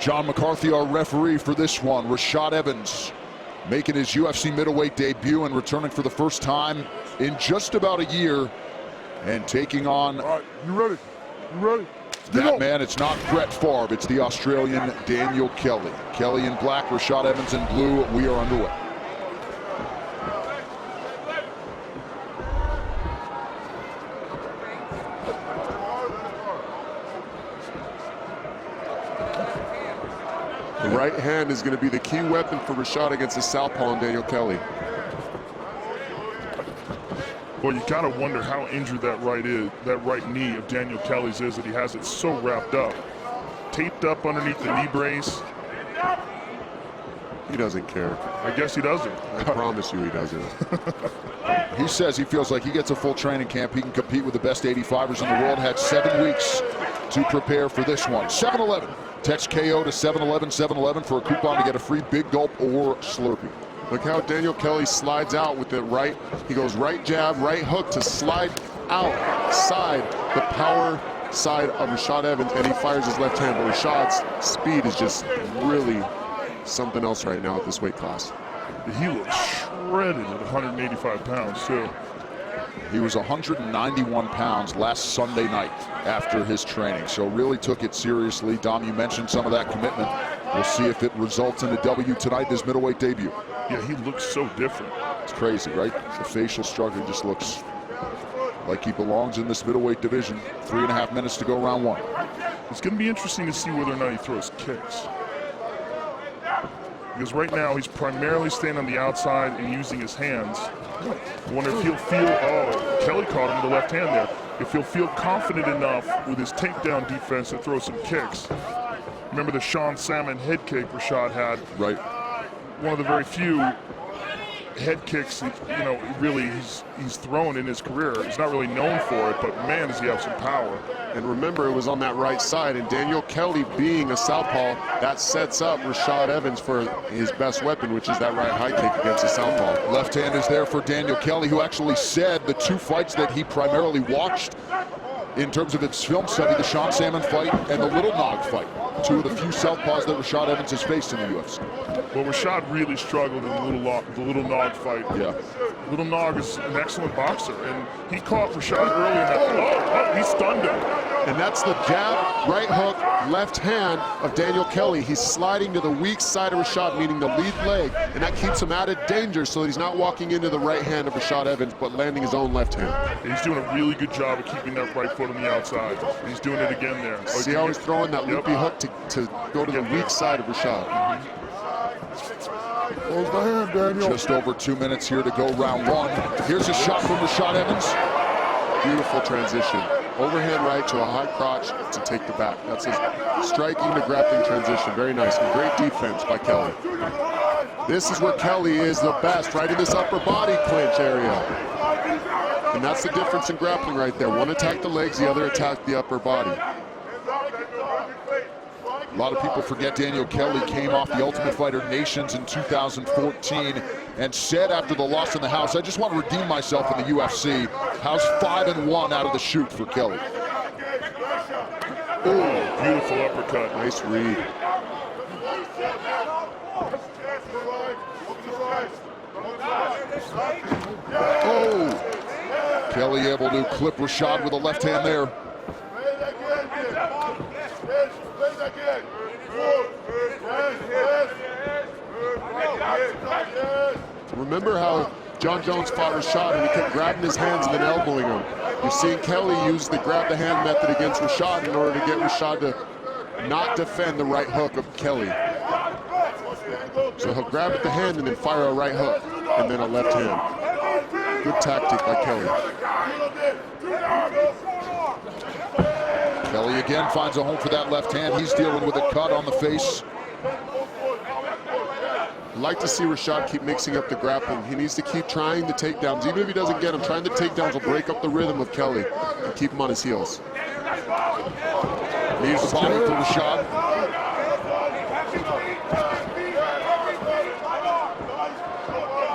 John McCarthy, our referee for this one. Rashad Evans making his UFC middleweight debut and returning for the first time in just about a year and taking on... All right, you ready? You ready? That man, it's not Brett Favre, it's the Australian Daniel Kelly. Kelly in black, Rashad Evans in blue. We are underway. The right hand is going to be the key weapon for Rashad against the southpaw and Daniel Kelly. Well, you gotta wonder how injured that right knee of Daniel Kelly's is, that he has it so wrapped up. Taped up underneath the knee brace. He doesn't care. I guess he doesn't. I promise you he doesn't. He says he feels like he gets a full training camp. He can compete with the best 85ers in the world. Had 7 weeks to prepare for this one. 7-Eleven. Text KO to 711 for a coupon to get a free Big Gulp or Slurpee. Look how Daniel Kelly slides out with the right. He goes right jab, right hook to slide outside the power side of Rashad Evans, and he fires his left hand. But Rashad's speed is just really something else right now at this weight class. He looks shredded at 185 pounds, too. He was 191 pounds last Sunday night after his training, so really took it seriously. Dom, you mentioned some of that commitment. We'll see if it results in a W tonight, his middleweight debut. Yeah, he looks so different. It's crazy, right? The facial structure just looks like he belongs in this middleweight division. 3.5 minutes to go, round one. It's going to be interesting to see whether or not he throws kicks. Because right now he's primarily staying on the outside and using his hands. I wonder if he'll feel, oh, Kelly caught him with the left hand there. If he'll feel confident enough with his takedown defense to throw some kicks. Remember the Sean Salmon head kick Rashad had? Right. One of the very few head kicks, you know, really he's thrown in his career. He's not really known for it, but man, does he have some power. And remember, it was on that right side, and Daniel Kelly being a southpaw, that sets up Rashad Evans for his best weapon, which is that right high kick against the southpaw. Left hand is there for Daniel Kelly, who actually said the 2 fights that he primarily watched in terms of its film study, the Sean Salmon fight and the Little Nog fight. 2 of the few southpaws that Rashad Evans has faced in the UFC. Well, Rashad really struggled in the Little Nog fight. Yeah. Little Nog is an excellent boxer, and he caught Rashad early in that. Oh, he stunned him. And that's the jab, right hook, left hand of Daniel Kelly. He's sliding to the weak side of Rashad, meaning the lead leg, and that keeps him out of danger so that he's not walking into the right hand of Rashad Evans, but landing his own left hand. And he's doing a really good job of keeping that right foot on the outside. And he's doing it again there. See how he's throwing that loopy hook to go to the weak side of Rashad. Close the hand, Daniel. Just over 2 minutes here to go, round one. Here's a shot from Rashad Evans. Beautiful transition. Overhand right to a high crotch to take the back. That's a striking to grappling transition. Very nice. And great defense by Kelly. This is where Kelly is the best, right in this upper body clinch area. And that's the difference in grappling right there. One attacked the legs, the other attacked the upper body. A lot of people forget Daniel Kelly came off the Ultimate Fighter Nations in 2014 and said after the loss in the house, I just want to redeem myself in the UFC. How's 5-1 out of the chute for Kelly? Oh, beautiful uppercut. Nice read. Oh! Kelly able to clip Rashad with a left hand there. Remember how John Jones fought Rashad and he kept grabbing his hands and then elbowing him. You're seeing Kelly use the grab the hand method against Rashad in order to get Rashad to not defend the right hook of Kelly. So he'll grab at the hand and then fire a right hook and then a left hand. Good tactic by Kelly. Kelly again finds a home for that left hand. He's dealing with a cut on the face. I'd like to see Rashad keep mixing up the grappling. He needs to keep trying the takedowns. Even if he doesn't get them, trying the takedowns will break up the rhythm of Kelly and keep him on his heels. Leaves the body for Rashad.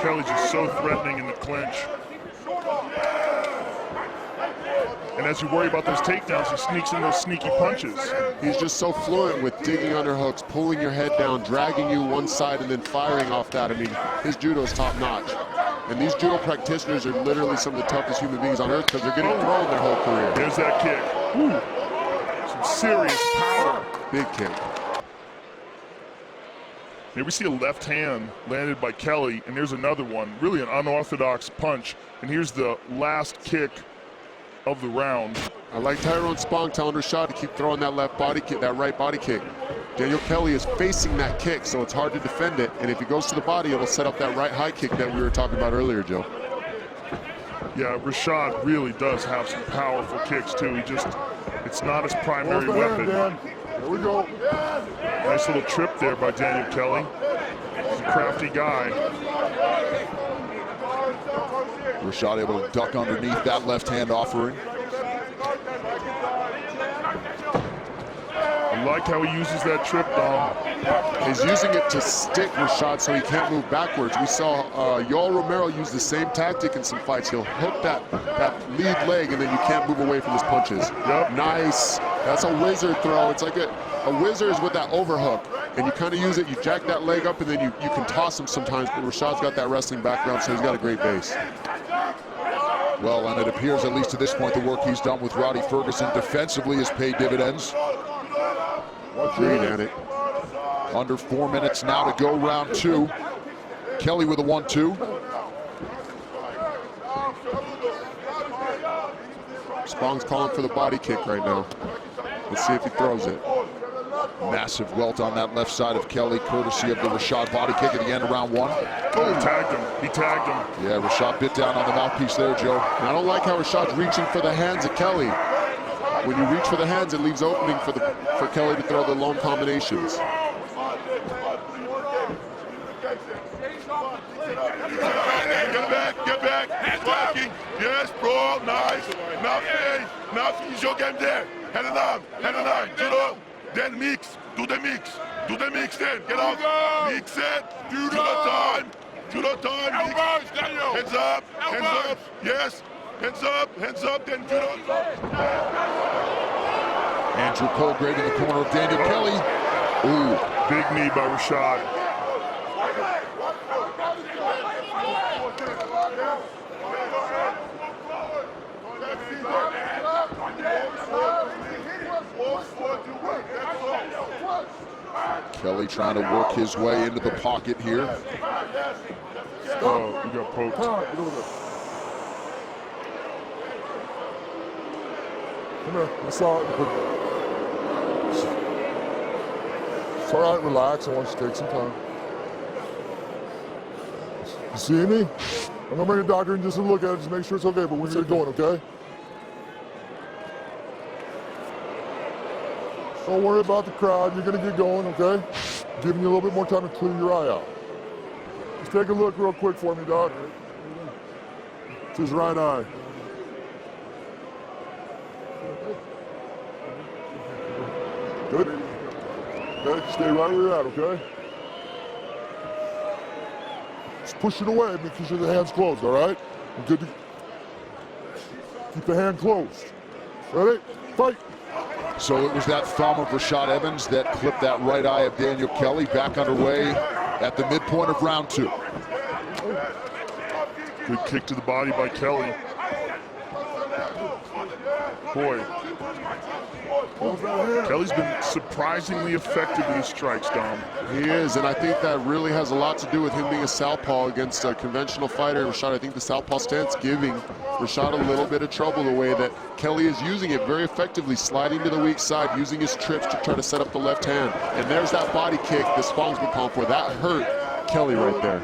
Kelly's just so threatening in the clinch. And as you worry about those takedowns, he sneaks in those sneaky punches. He's just so fluent with digging underhooks, pulling your head down, dragging you one side, and then firing off that. I mean, his judo is top notch. And these judo practitioners are literally some of the toughest human beings on earth because they're getting thrown their whole career. There's that kick. Woo. Some serious power. Big kick. Here we see a left hand landed by Kelly, and there's another one. Really an unorthodox punch. And here's the last kick of the round. I like Tyron Spong telling Rashad to keep throwing that left body kick, that right body kick. Daniel Kelly is facing that kick, so it's hard to defend it. And if he goes to the body, it'll set up that right high kick that we were talking about earlier, Joe. Yeah, Rashad really does have some powerful kicks too. It's not his primary weapon. Here we go. Nice little trip there by Daniel Kelly. He's a crafty guy. Rashad able to duck underneath that left hand offering. I like how he uses that trip, Dom. He's using it to stick Rashad so he can't move backwards. We saw Yoel Romero use the same tactic in some fights. He'll hook that lead leg and then you can't move away from his punches. Yep. Nice. That's a wizard throw. It's like a wizard is with that overhook. And you kind of use it, you jack that leg up and then you can toss him sometimes, but Rashad's got that wrestling background, so he's got a great base. Well, and it appears, at least to this point, the work he's done with Roddy Ferguson defensively has paid dividends. Great at it. Under 4 minutes now to go, round 2. Kelly with a 1-2. Spong's calling for the body kick right now. Let's see if he throws it. Massive welt on that left side of Kelly, courtesy of the Rashad body kick at the end of round 1. Oh, he tagged him. He tagged him. Yeah, Rashad bit down on the mouthpiece there, Joe. And I don't like how Rashad's reaching for the hands of Kelly. When you reach for the hands, it leaves opening for Kelly to throw the long combinations. Get back. Hands working. Yes, bro. Nice. Now finish your game there. Hand it on. Judo. Then mix. Do the mix then. Get out. Mix it. Judo time. Mix. Hands up. Yes. Hands up, then judo. Andrew Colgrave in the corner of Daniel Kelly. Ooh, big knee by Rashad. Kelly trying to work his way into the pocket here. Oh, he got poked. Come here, I saw it. It's all right, relax. I want you to take some time. You see me? I'm gonna bring a doctor and just look at it, just make sure it's okay, but we need to get going, okay? Don't worry about the crowd, you're gonna get going, okay? I'm giving you a little bit more time to clean your eye out. Just take a look real quick for me, doc. It's his right eye. Good. Okay, stay right where you're at, okay? Just push it away because your hand's closed, all right? I'm good to keep the hand closed. Ready? Fight! So it was that thumb of Rashad Evans that clipped that right eye of Daniel Kelly. Back underway at the midpoint of round 2. Good kick to the body by Kelly. Boy, Kelly's been surprisingly effective with his strikes, Dom. He is, and I think that really has a lot to do with him being a southpaw against a conventional fighter. Rashad, I think the southpaw stance giving Rashad a little bit of trouble the way that Kelly is using it very effectively, sliding to the weak side, using his trips to try to set up the left hand. And there's that body kick that Spong's been calling for. That hurt Kelly right there.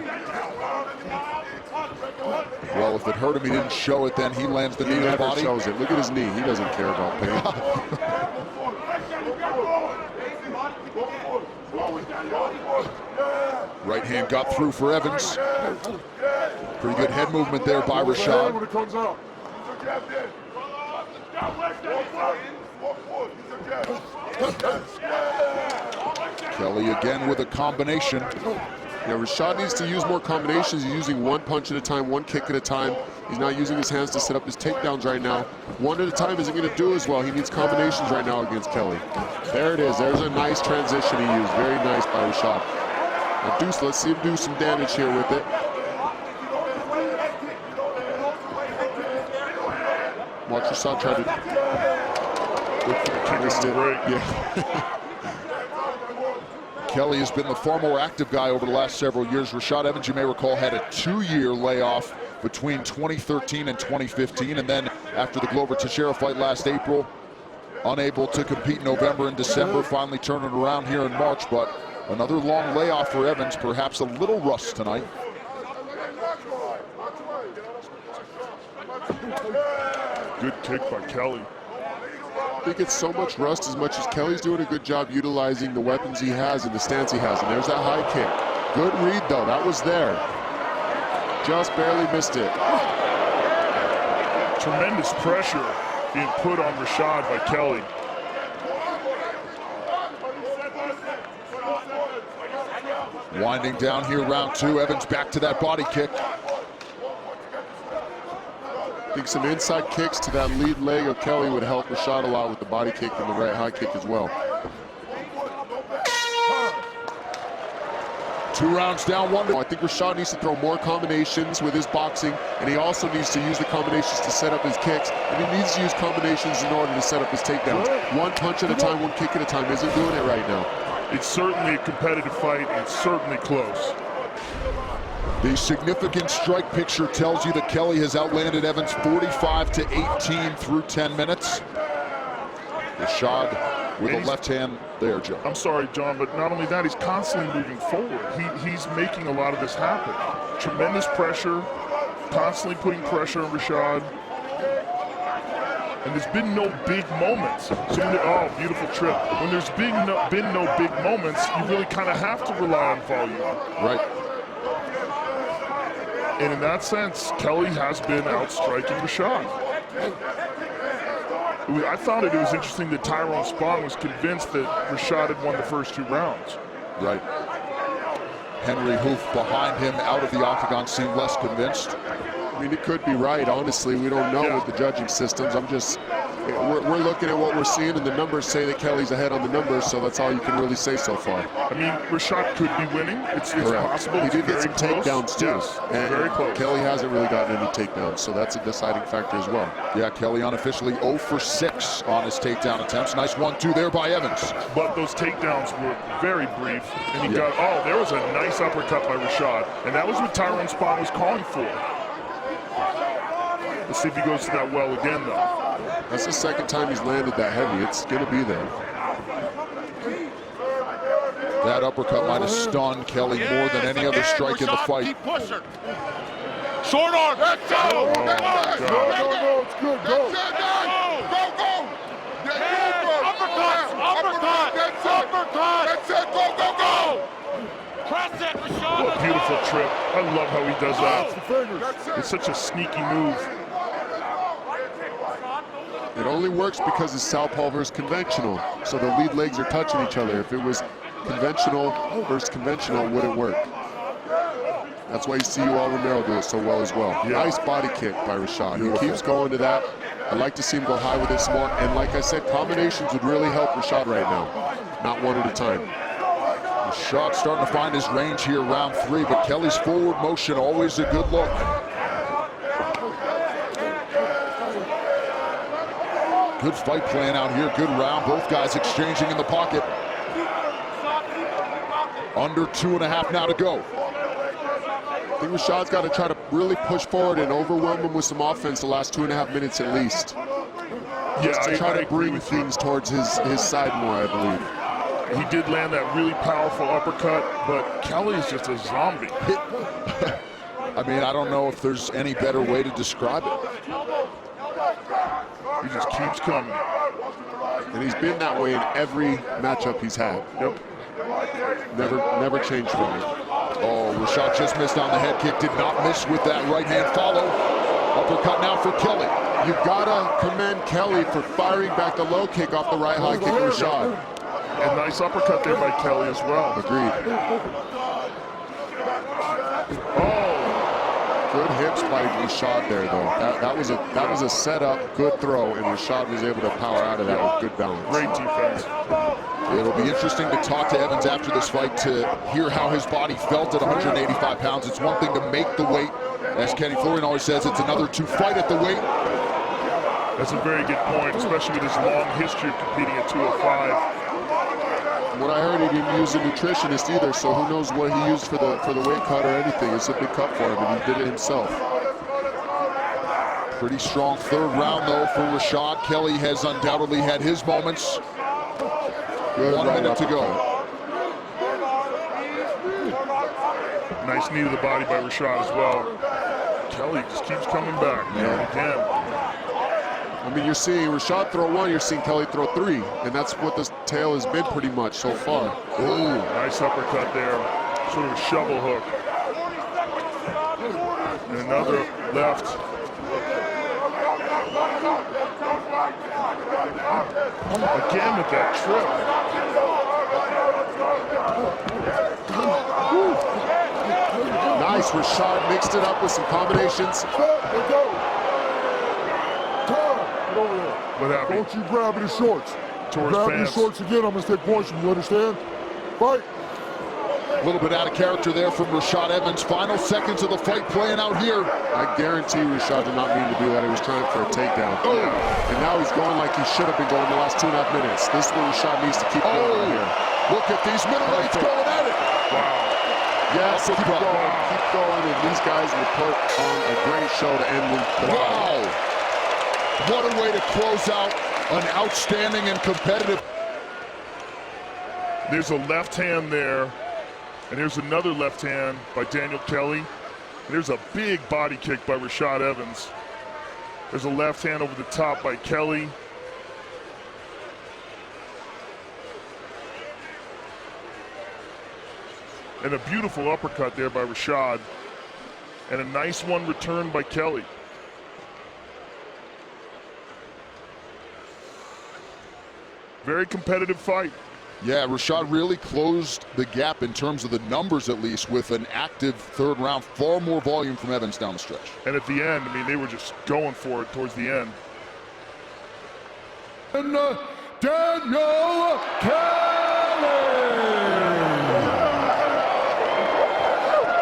Well, if it hurt him, he didn't show it, then he lands the knee to the body. He never shows it. Look at his knee. He doesn't care about pain. Right hand got through for Evans. Pretty good head movement there by Rashad. When it comes out. Kelly again with a combination. Yeah, Rashad needs to use more combinations. He's using one punch at a time, one kick at a time. He's not using his hands to set up his takedowns right now. One at a time isn't going to do as well. He needs combinations right now against Kelly. There it is. There's a nice transition he used. Very nice by Rashad. Now Deuce, let's see him do some damage here with it. Watch Rashad try to... Look for the kick on the break. Yeah. Kelly has been the far more active guy over the last several years. Rashad Evans, you may recall, had a 2-year layoff between 2013 and 2015, and then after the Glover Teixeira fight last April, unable to compete in November and December, finally turning around here in March, but another long layoff for Evans, perhaps a little rust tonight. Good kick by Kelly. I think it's so much rust as much as Kelly's doing a good job utilizing the weapons he has and the stance he has. And there's that high kick. Good read, though. That was there. Just barely missed it. Tremendous pressure being put on Rashad by Kelly. Winding down here, round 2. Evans back to that body kick. I think some inside kicks to that lead leg of Kelly would help Rashad a lot with the body kick and the right high kick as well. 2 rounds down, 1. I think Rashad needs to throw more combinations with his boxing, and he also needs to use the combinations to set up his kicks, and he needs to use combinations in order to set up his takedowns. One punch at a time, one kick at a time isn't doing it right now. It's certainly a competitive fight, and it's certainly close. The significant strike picture tells you that Kelly has outlanded Evans 45-18 through 10 minutes. Rashad with a left hand there, Joe. I'm sorry, John, but not only that, he's constantly moving forward. He's making a lot of this happen. Tremendous pressure, constantly putting pressure on Rashad. And there's been no big moments. So oh, beautiful trip. When there's been no big moments, you really kind of have to rely on volume. Right. And in that sense, Kelly has been outstriking Rashad. I thought it was interesting that Tyron Spong was convinced that Rashad had won the first 2 rounds. Right. Henry Hoof behind him out of the octagon seemed less convinced. I mean, it could be right. Honestly, we don't know with the judging systems. We're looking at what we're seeing, and the numbers say that Kelly's ahead on the numbers, so that's all you can really say so far. I mean, Rashad could be winning. It's possible. He did get some takedowns, too. Yes, and very close. Kelly hasn't really gotten any takedowns, so that's a deciding factor as well. Yeah, Kelly unofficially 0 for 6 on his takedown attempts. Nice 1-2 there by Evans. But those takedowns were very brief, and he got, oh, there was a nice uppercut by Rashad, and that was what Tyron Spong was calling for. Let's see if he goes to that well again, though. That's the second time he's landed that heavy. It's going to be there. That uppercut might have stunned Kelly more than any other strike in the fight. Keep pushing. Short arm. Let's go. Oh, Go. It's good. Go. Go. Uppercut. That's it. Go. Press it, Rashad. What a beautiful trip. I love how he does that. It's such a sneaky move. It only works because it's southpaw versus conventional, so the lead legs are touching each other. If it was conventional versus conventional, it wouldn't work. That's why you see Yoel Romero do it so well as well. Yeah. Nice body kick by Rashad. He keeps going to that. I'd like to see him go high with it some more. And like I said, combinations would really help Rashad right now, not one at a time. Rashad starting to find his range here, round 3, but Kelly's forward motion always a good look. Good fight plan out here, good round. Both guys exchanging in the pocket. Under 2.5 now to go. I think Rashad's got to try to really push forward and overwhelm him with some offense the last 2.5 minutes at least. Just to try to bring things towards his side more, I believe. He did land that really powerful uppercut, but Kelly is just a zombie. I mean, I don't know if there's any better way to describe it. He just keeps coming. And he's been that way in every matchup he's had. Yep. Never changed from it. Oh, Rashad just missed on the head kick, did not miss with that right hand follow. Uppercut now for Kelly. You gotta commend Kelly for firing back the low kick off the right high kick of Rashad. And nice uppercut there by Kelly as well. Agreed. Good hips by Rashad there, though. That was a setup, good throw, and Rashad was able to power out of that with good balance. Great defense. It'll be interesting to talk to Evans after this fight to hear how his body felt at 185 pounds. It's one thing to make the weight. As Kenny Florian always says, it's another to fight at the weight. That's a very good point, especially with his long history of competing at 205. What I heard, he didn't use a nutritionist either, so who knows what he used for the weight cut or anything. It's a big cut for him, and he did it himself. Pretty strong third round, though, for Rashad. Kelly has undoubtedly had his moments. Good 1 minute to go. Nice knee to the body by Rashad as well. Kelly just keeps coming back, man, again. I mean, you're seeing Rashad throw one, you're seeing Kelly throw three, and that's what this tale has been pretty much so far. Ooh, nice uppercut there, sort of a shovel hook. And another left. Again with that trip. Nice, Rashad mixed it up with some combinations. What happened? Don't you grab his shorts. Grab his shorts again, I'm gonna take points from you, understand? Fight. A little bit out of character there from Rashad Evans. Final seconds of the fight playing out here. I guarantee Rashad did not mean to do that. He was trying for a takedown. Oh. And now he's going like he should have been going the last 2.5 minutes. This is what Rashad needs to keep going right here. Look at these middleweights going at it. Wow. Yes, keep going, and these guys will put on a great show to end the fight. Wow. What a way to close out an outstanding and competitive. There's a left hand there, and there's another left hand by Daniel Kelly. And there's a big body kick by Rashad Evans. There's a left hand over the top by Kelly. And a beautiful uppercut there by Rashad. And a nice one returned by Kelly. Very competitive fight. Yeah, Rashad really closed the gap in terms of the numbers, at least, with an active third round. Far more volume from Evans down the stretch. And at the end, I mean, they were just going for it towards the end. And Daniel Kelly.